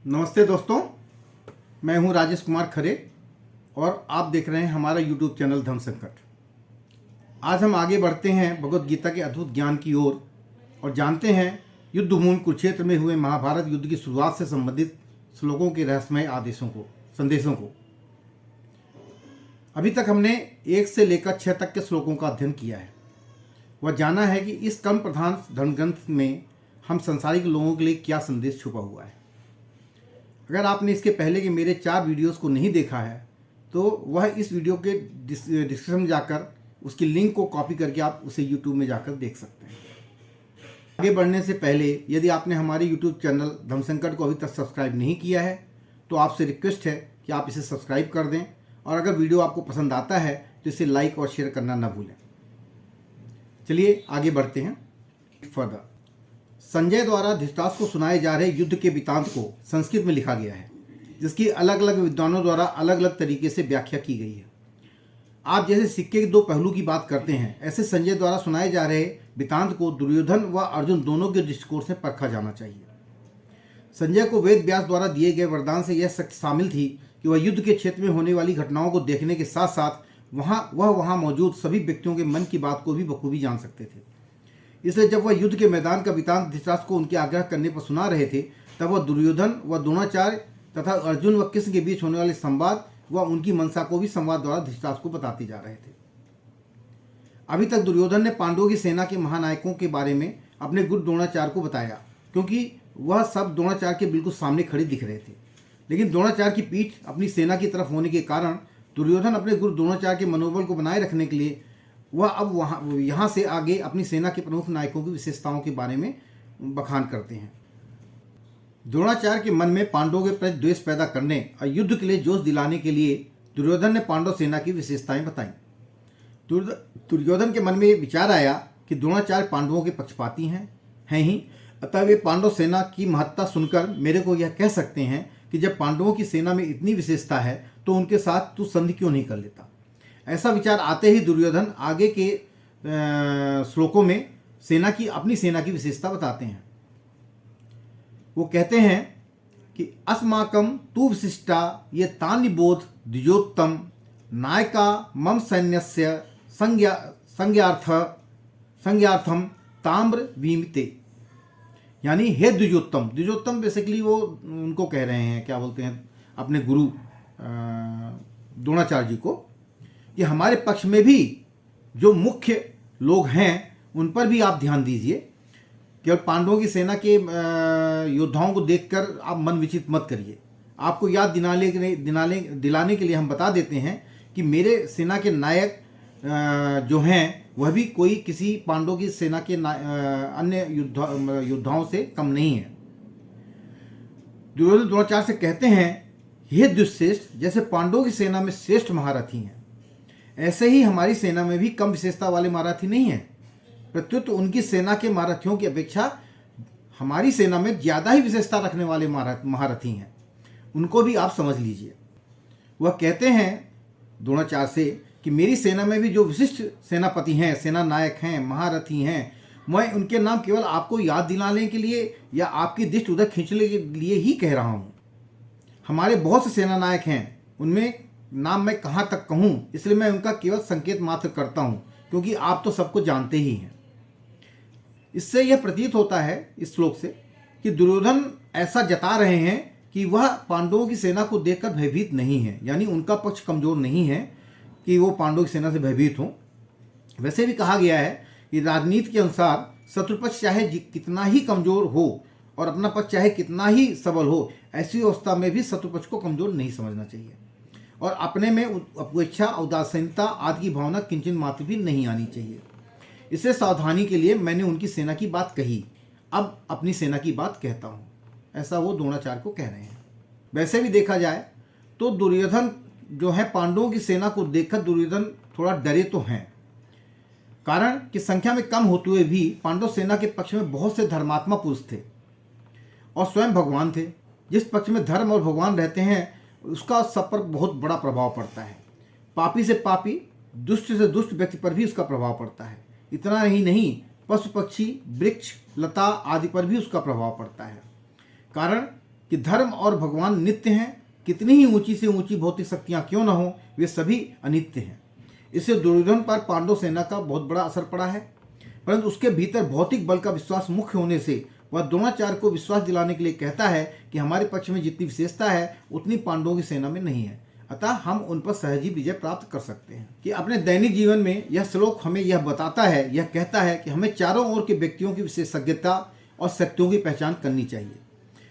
नमस्ते दोस्तों, मैं हूं राजेश कुमार खरे और आप देख रहे हैं हमारा यूट्यूब चैनल धर्म संकट। आज हम आगे बढ़ते हैं भगवत गीता के अद्भुत ज्ञान की ओर और जानते हैं युद्ध भूमि कुरुक्षेत्र में हुए महाभारत युद्ध की शुरुआत से संबंधित श्लोकों के रहस्यमय संदेशों को। अभी तक हमने 1 से लेकर 6 तक के श्लोकों का अध्ययन किया है। वह जाना है कि इस कर्म प्रधान धर्मग्रंथ में हम संसारिक लोगों के लिए क्या संदेश छुपा हुआ है। अगर आपने इसके पहले के मेरे 4 वीडियोस को नहीं देखा है तो वह इस वीडियो के डिस्क्रिप्शन में जाकर उसकी लिंक को कॉपी करके आप उसे यूट्यूब में जाकर देख सकते हैं। आगे बढ़ने से पहले यदि आपने हमारे यूट्यूब चैनल धर्म संकट को अभी तक सब्सक्राइब नहीं किया है तो आपसे रिक्वेस्ट है कि आप इसे सब्सक्राइब कर दें और अगर वीडियो आपको पसंद आता है तो इसे लाइक और शेयर करना न भूलें। चलिए आगे बढ़ते हैं फर्दर। संजय द्वारा धृतराष्ट्र को सुनाए जा रहे युद्ध के वृत्तांत को संस्कृत में लिखा गया है, जिसकी अलग अलग विद्वानों द्वारा अलग अलग तरीके से व्याख्या की गई है। आप जैसे सिक्के के 2 पहलू की बात करते हैं, ऐसे संजय द्वारा सुनाए जा रहे वृत्तांत को दुर्योधन व अर्जुन दोनों के दृष्टिकोण से परखा जाना चाहिए। संजय को वेद व्यास द्वारा दिए गए वरदान से यह शक्ति शामिल थी कि वह युद्ध के क्षेत्र में होने वाली घटनाओं को देखने के साथ साथ वहाँ मौजूद सभी व्यक्तियों के मन की बात को भी बखूबी जान सकते थे। इसलिए जब वह युद्ध के मैदान का वृत्तांत धृतराष्ट्र को उनके आग्रह करने पर सुना रहे थे, तब वह दुर्योधन व द्रोणाचार्य तथा अर्जुन व कृष्ण के बीच होने वाले संवाद व उनकी मनसा को भी संवाद द्वारा धृतराष्ट्र को बताते जा रहे थे। अभी तक दुर्योधन ने पांडवों की सेना के महानायकों के बारे में अपने गुरु द्रोणाचार्य को बताया, क्योंकि वह सब द्रोणाचार्य के बिल्कुल सामने खड़े दिख रहे थे। लेकिन द्रोणाचार्य की पीठ अपनी सेना की तरफ होने के कारण दुर्योधन अपने गुरु द्रोणाचार्य के मनोबल को बनाए रखने के लिए वह अब यहाँ से आगे अपनी सेना के प्रमुख नायकों की विशेषताओं के बारे में बखान करते हैं। द्रोणाचार्य के मन में पांडवों के प्रति द्वेष पैदा करने और युद्ध के लिए जोश दिलाने के लिए दुर्योधन ने पांडव सेना की विशेषताएं बताई। दुर्योधन के मन में यह विचार आया कि द्रोणाचार्य पांडवों के पक्षपाती हैं ही, अतः वे पांडव सेना की महत्ता सुनकर मेरे को यह कह सकते हैं कि जब पांडवों की सेना में इतनी विशेषता है तो उनके साथ तू संधि क्यों नहीं कर लेता। ऐसा विचार आते ही दुर्योधन आगे के श्लोकों में अपनी सेना की विशेषता बताते हैं। वो कहते हैं कि अस्माकं तु विशिष्टा ये तानि बोध द्विजोत्तम नायका मम सैन्यस्य संज्ञार्थम ताम्र विमिते। यानी हे द्विजोत्तम बेसिकली वो उनको कह रहे हैं, क्या बोलते हैं, अपने गुरु द्रोणाचार्य जी को, कि हमारे पक्ष में भी जो मुख्य लोग हैं उन पर भी आप ध्यान दीजिए। केवल पांडवों की सेना के योद्धाओं को देखकर आप मन विचित मत करिए। आपको याद दिलाने के लिए हम बता देते हैं कि मेरे सेना के नायक जो हैं वह भी किसी पांडवों की सेना के अन्य योद्धाओं से कम नहीं है। दुर्योधन द्रोणाचार्य से कहते हैं, हे दुश्रेष्ठ, जैसे पांडवों की सेना में श्रेष्ठ महारथी हैं, ऐसे ही हमारी सेना में भी कम विशेषता वाले महारथी नहीं हैं। प्रत्युत उनकी सेना के महारथियों की अपेक्षा हमारी सेना में ज़्यादा ही विशेषता रखने वाले महारथी हैं, उनको भी आप समझ लीजिए। वह कहते हैं द्रोणाचार्य से कि मेरी सेना में भी जो विशिष्ट सेनापति हैं, सेना नायक हैं, महारथी हैं, मैं उनके नाम केवल आपको याद दिलाने के लिए या आपकी दृष्टि उधर खींचने के लिए ही कह रहा हूँ। हमारे बहुत से सेना नायक हैं, उनमें नाम मैं कहाँ तक कहूँ, इसलिए मैं उनका केवल संकेत मात्र करता हूँ, क्योंकि आप तो सबको जानते ही हैं। इससे यह प्रतीत होता है इस श्लोक से कि दुर्योधन ऐसा जता रहे हैं कि वह पांडवों की सेना को देखकर भयभीत नहीं है, यानी उनका पक्ष कमजोर नहीं है कि वो पांडवों की सेना से भयभीत हों। वैसे भी कहा गया है कि राजनीति के अनुसार शत्रुपक्ष चाहे कितना ही कमजोर हो और अपना पक्ष चाहे कितना ही सबल हो, ऐसी अवस्था में भी शत्रुपक्ष को कमजोर नहीं समझना चाहिए और अपने में उपेक्षा, उदासीनता आदि की भावना किंचन मात्र भी नहीं आनी चाहिए। इससे सावधानी के लिए मैंने उनकी सेना की बात कही, अब अपनी सेना की बात कहता हूँ, ऐसा वो द्रोणाचार्य को कह रहे हैं। वैसे भी देखा जाए तो दुर्योधन जो है, पांडवों की सेना को देखकर दुर्योधन थोड़ा डरे तो हैं, कारण कि संख्या में कम होते हुए भी पांडव सेना के पक्ष में बहुत से धर्मात्मा पुरुष थे और स्वयं भगवान थे। जिस पक्ष में धर्म और भगवान रहते हैं उसका सब पर बहुत बड़ा प्रभाव पड़ता है। पापी से पापी, दुष्ट से दुष्ट व्यक्ति पर भी उसका प्रभाव पड़ता है। इतना ही नहीं, पशु पक्षी, वृक्ष, लता आदि पर भी उसका प्रभाव पड़ता है। कारण कि धर्म और भगवान नित्य हैं, कितनी ही ऊंची से ऊंची भौतिक शक्तियां क्यों न हो, वे सभी अनित्य हैं। इससे दुर्योधन पर पांडव सेना का बहुत बड़ा असर पड़ा है, परंतु उसके भीतर भौतिक बल का विश्वास मुख्य होने से वह द्रोणाचार्य को विश्वास दिलाने के लिए कहता है कि हमारे पक्ष में जितनी विशेषता है उतनी पांडवों की सेना में नहीं है, अतः हम उन पर सहज ही विजय प्राप्त कर सकते हैं। कि अपने दैनिक जीवन में यह श्लोक हमें यह बताता है, यह कहता है कि हमें चारों ओर के व्यक्तियों की विशेषज्ञता और शक्तियों की पहचान करनी चाहिए।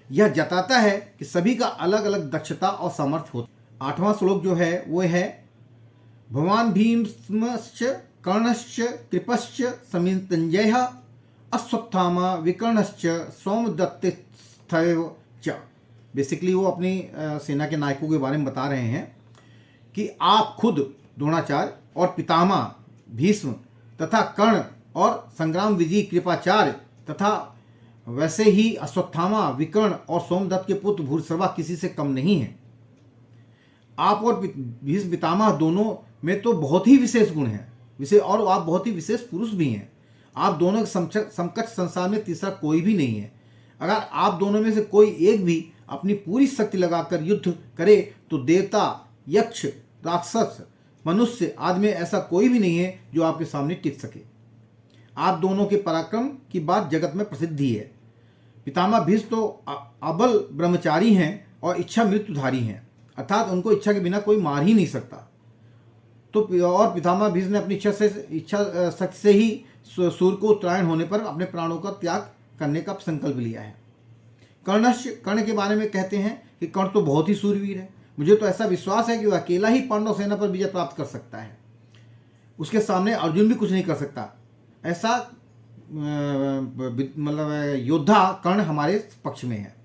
यह जताता है कि सभी का अलग अलग दक्षता और सामर्थ्य होता है। 8वां श्लोक जो है वो है भगवान भीष्मश्च कर्णश्च कृपश्च समितञ्जयः अश्वत्थामा विकर्णश्च सौमदत्तिस्थैव च। बेसिकली वो अपनी सेना के नायकों के बारे में बता रहे हैं कि आप खुद द्रोणाचार्य और पितामह भीष्म तथा कर्ण और संग्राम विजयी कृपाचार्य तथा वैसे ही अश्वत्थामा विकर्ण और सोमदत्त के पुत्र भूरिश्रवा किसी से कम नहीं है। आप और भीष्म पितामह दोनों में तो बहुत ही विशेष गुण हैं, और आप बहुत ही विशेष पुरुष भी हैं। आप दोनों के समकक्ष संसार में तीसरा कोई भी नहीं है। अगर आप दोनों में से कोई एक भी अपनी पूरी शक्ति लगाकर युद्ध करे तो देवता, यक्ष, राक्षस, मनुष्य आदि में ऐसा कोई भी नहीं है जो आपके सामने टिक सके। आप दोनों के पराक्रम की बात जगत में प्रसिद्धि है। पितामह भीष्म तो अबल ब्रह्मचारी हैं और इच्छा मृत्युधारी हैं, अर्थात उनको इच्छा के बिना कोई मार ही नहीं सकता। तो और पितामह भीष्म ने अपनी इच्छा शक्ति से ही सूर्य को उत्तरायण होने पर अपने प्राणों का त्याग करने का संकल्प लिया है। कर्ण के बारे में कहते हैं कि कर्ण तो बहुत ही सूरवीर है। मुझे तो ऐसा विश्वास है कि वह अकेला ही पांडव सेना पर विजय प्राप्त कर सकता है। उसके सामने अर्जुन भी कुछ नहीं कर सकता। ऐसा मतलब योद्धा कर्ण हमारे पक्ष में है।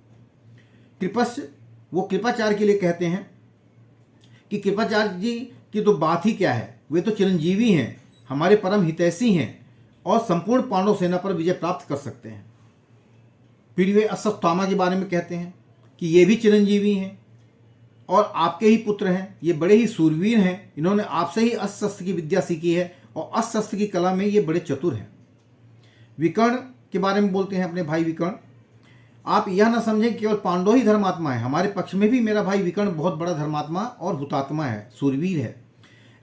कृपस्य वो कृपाचार्य के लिए कहते हैं कि कृपाचार्य जी की तो बात ही क्या है, वे तो चिरंजीवी हैं, हमारे परम हितैषी हैं और संपूर्ण पांडव सेना पर विजय प्राप्त कर सकते हैं। फिर वे अश्वत्थामा के बारे में कहते हैं कि ये भी चिरंजीवी हैं और आपके ही पुत्र हैं, ये बड़े ही सूरवीर हैं, इन्होंने आपसे ही अस्त्र शस्त्र की विद्या सीखी है और अस्त्र शस्त्र की कला में ये बड़े चतुर हैं। विकर्ण के बारे में बोलते हैं अपने भाई विकर्ण, आप यह न समझें केवल पांडव ही धर्मात्मा है, हमारे पक्ष में भी मेरा भाई विकर्ण बहुत बड़ा धर्मात्मा और हुतात्मा है, सूरवीर है।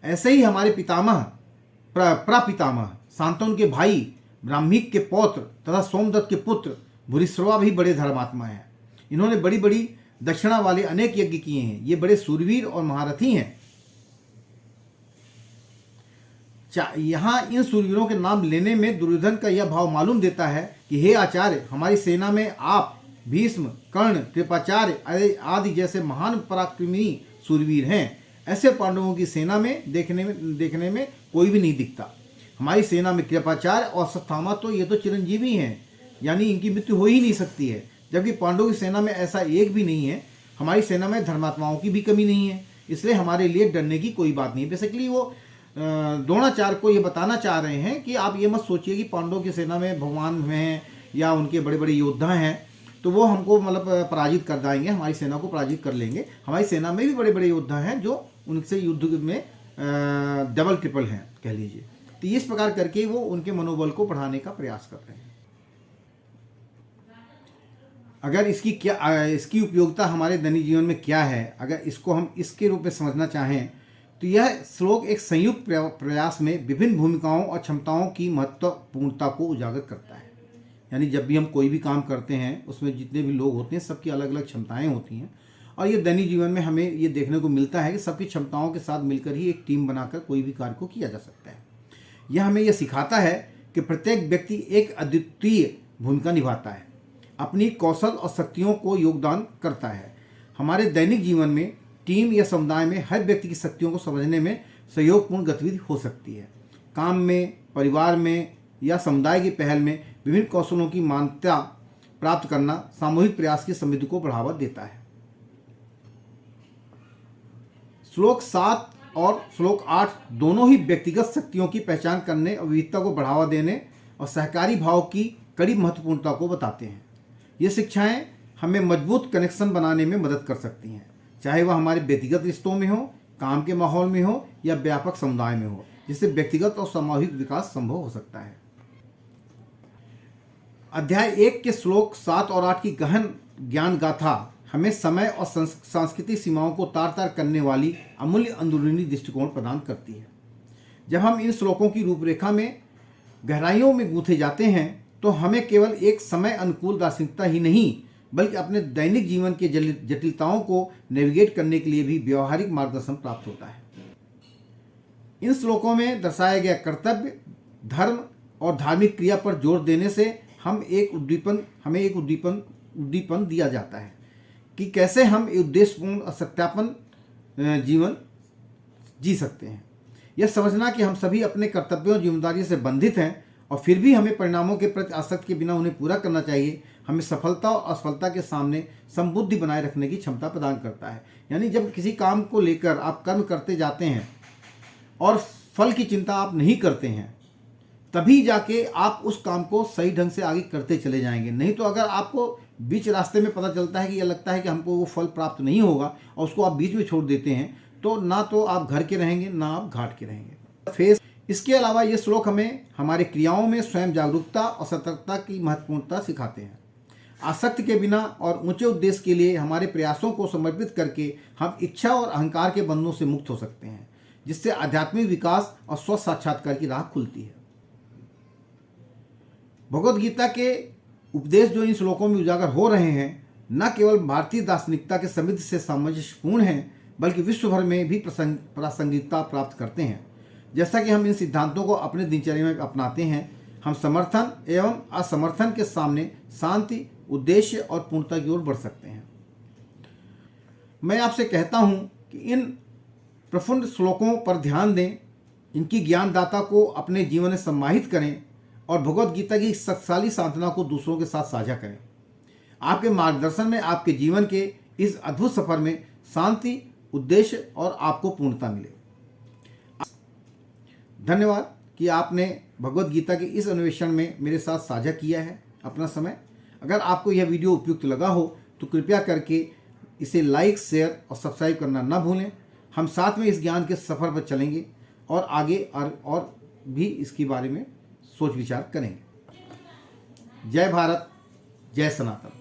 ऐसे ही हमारे पितामह प्रपितामह शांतनु के भाई ब्राह्मीक के पौत्र तथा सोमदत्त के पुत्र भूरिश्रवा भी बड़े धर्मात्मा हैं। इन्होंने बड़ी बड़ी दक्षिणा वाले अनेक यज्ञ किए हैं। ये बड़े सूरवीर और महारथी हैं। यहाँ इन सूरवीरों के नाम लेने में दुर्योधन का यह भाव मालूम देता है कि हे आचार्य, हमारी सेना में आप, भीष्म, कर्ण, कृपाचार्य आदि जैसे महान पराक्रमी सूरवीर हैं। ऐसे पांडवों की सेना में देखने में कोई भी नहीं दिखता। हमारी सेना में कृपाचार्य और अश्वत्थामा तो ये तो चिरंजीवी हैं, यानी इनकी मृत्यु हो ही नहीं सकती है, जबकि पांडवों की सेना में ऐसा एक भी नहीं है। हमारी सेना में धर्मात्माओं की भी कमी नहीं है, इसलिए हमारे लिए डरने की कोई बात नहीं। बेसिकली वो द्रोणाचार्य को ये बताना चाह रहे हैं कि आप ये मत सोचिए कि पांडवों की सेना में भगवान हैं या उनके बड़े बड़े योद्धा हैं तो वो हमको मतलब पराजित कर देंगे, हमारी सेना को पराजित कर लेंगे। हमारी सेना में भी बड़े बड़े योद्धा हैं जो उनसे युद्ध में डबल ट्रिपल हैं कह लीजिए। तो इस प्रकार करके वो उनके मनोबल को बढ़ाने का प्रयास कर रहे हैं। अगर इसकी उपयोगिता हमारे दैनिक जीवन में क्या है, अगर इसको हम इसके रूप में समझना चाहें तो यह श्लोक एक संयुक्त प्रयास में विभिन्न भूमिकाओं और क्षमताओं की महत्वपूर्णता को उजागर करता है। यानी जब भी हम कोई भी काम करते हैं उसमें जितने भी लोग होते हैं सबकी अलग अलग क्षमताएं होती हैं, और ये दैनिक जीवन में हमें ये देखने को मिलता है कि सबकी क्षमताओं के साथ मिलकर ही एक टीम बनाकर कोई भी कार्य को किया जा सकता है। यह हमें यह सिखाता है कि प्रत्येक व्यक्ति एक अद्वितीय भूमिका निभाता है, अपनी कौशल और शक्तियों को योगदान करता है। हमारे दैनिक जीवन में टीम या समुदाय में हर व्यक्ति की शक्तियों को समझने में सहयोगपूर्ण गतिविधि हो सकती है। काम में, परिवार में या समुदाय की पहल में विभिन्न कौशलों की मान्यता प्राप्त करना सामूहिक प्रयास की समृद्धि को बढ़ावा देता है। श्लोक 7 और श्लोक 8 दोनों ही व्यक्तिगत शक्तियों की पहचान करने और विविधता को बढ़ावा देने और सहकारी भाव की कड़ी महत्वपूर्णता को बताते हैं। ये शिक्षाएं हमें मजबूत कनेक्शन बनाने में मदद कर सकती हैं, चाहे वह हमारे व्यक्तिगत रिश्तों में हो, काम के माहौल में हो या व्यापक समुदाय में हो, जिससे व्यक्तिगत और सामूहिक विकास संभव हो सकता है। अध्याय 1 के श्लोक 7 और 8 की गहन ज्ञान गाथा हमें समय और सांस्कृतिक सीमाओं को तार तार करने वाली अमूल्य अंदरूनी दृष्टिकोण प्रदान करती है। जब हम इन श्लोकों की रूपरेखा में गहराइयों में गूंथे जाते हैं तो हमें केवल एक समय अनुकूल दार्शनिकता ही नहीं बल्कि अपने दैनिक जीवन के जटिलताओं को नेविगेट करने के लिए भी व्यवहारिक मार्गदर्शन प्राप्त होता है। इन श्लोकों में दर्शाया गया कर्तव्य, धर्म और धार्मिक क्रिया पर जोर देने से हमें एक उद्दीपन दिया जाता है कि कैसे हम उद्देश्यपूर्ण और सत्यापन जीवन जी सकते हैं। यह समझना कि हम सभी अपने कर्तव्यों और जिम्मेदारियों से बंधित हैं और फिर भी हमें परिणामों के प्रति आसक्त के बिना उन्हें पूरा करना चाहिए, हमें सफलता और असफलता के सामने समबुद्धि बनाए रखने की क्षमता प्रदान करता है। यानी जब किसी काम को लेकर आप कर्म करते जाते हैं और फल की चिंता आप नहीं करते हैं, तभी जाके आप उस काम को सही ढंग से आगे करते चले जाएंगे। नहीं तो अगर आपको बीच रास्ते में पता चलता है कि यह लगता है कि हमको वो फल प्राप्त नहीं होगा और उसको आप बीच में छोड़ देते हैं, तो ना तो आप घर के रहेंगे ना आप घाट के रहेंगे। इसके अलावा ये श्लोक हमें हमारे क्रियाओं में स्वयं जागरूकता और सतर्कता की महत्वपूर्णता सिखाते हैं। आसक्ति के बिना और ऊंचे उद्देश्य के लिए हमारे प्रयासों को समर्पित करके हम इच्छा और अहंकार के बंधनों से मुक्त हो सकते हैं, जिससे आध्यात्मिक विकास और स्व साक्षात्कार की राह खुलती है। भगवद गीता के उपदेश जो इन श्लोकों में उजागर हो रहे हैं, न केवल भारतीय दार्शनिकता के समृद्धि से सामंजस्यपूर्ण हैं बल्कि विश्व भर में भी प्रासंगिकता प्राप्त करते हैं। जैसा कि हम इन सिद्धांतों को अपने दिनचर्या में अपनाते हैं, हम समर्थन एवं असमर्थन के सामने शांति, उद्देश्य और पूर्णता की ओर बढ़ सकते हैं। मैं आपसे कहता हूं कि इन प्रफुल्ल श्लोकों पर ध्यान दें, इनकी ज्ञानदाता को अपने जीवन में सम्मानित करें और भगवद गीता की शक्तिशाली सांत्वना को दूसरों के साथ साझा करें। आपके मार्गदर्शन में आपके जीवन के इस अद्भुत सफर में शांति, उद्देश्य और आपको पूर्णता मिले। धन्यवाद कि आपने भगवद गीता के इस अन्वेषण में मेरे साथ साझा किया है अपना समय। अगर आपको यह वीडियो उपयुक्त लगा हो तो कृपया करके इसे लाइक, शेयर और सब्सक्राइब करना न भूलें। हम साथ में इस ज्ञान के सफ़र पर चलेंगे और आगे और भी इसके बारे में सोच विचार करेंगे। जय भारत, जय सनातन।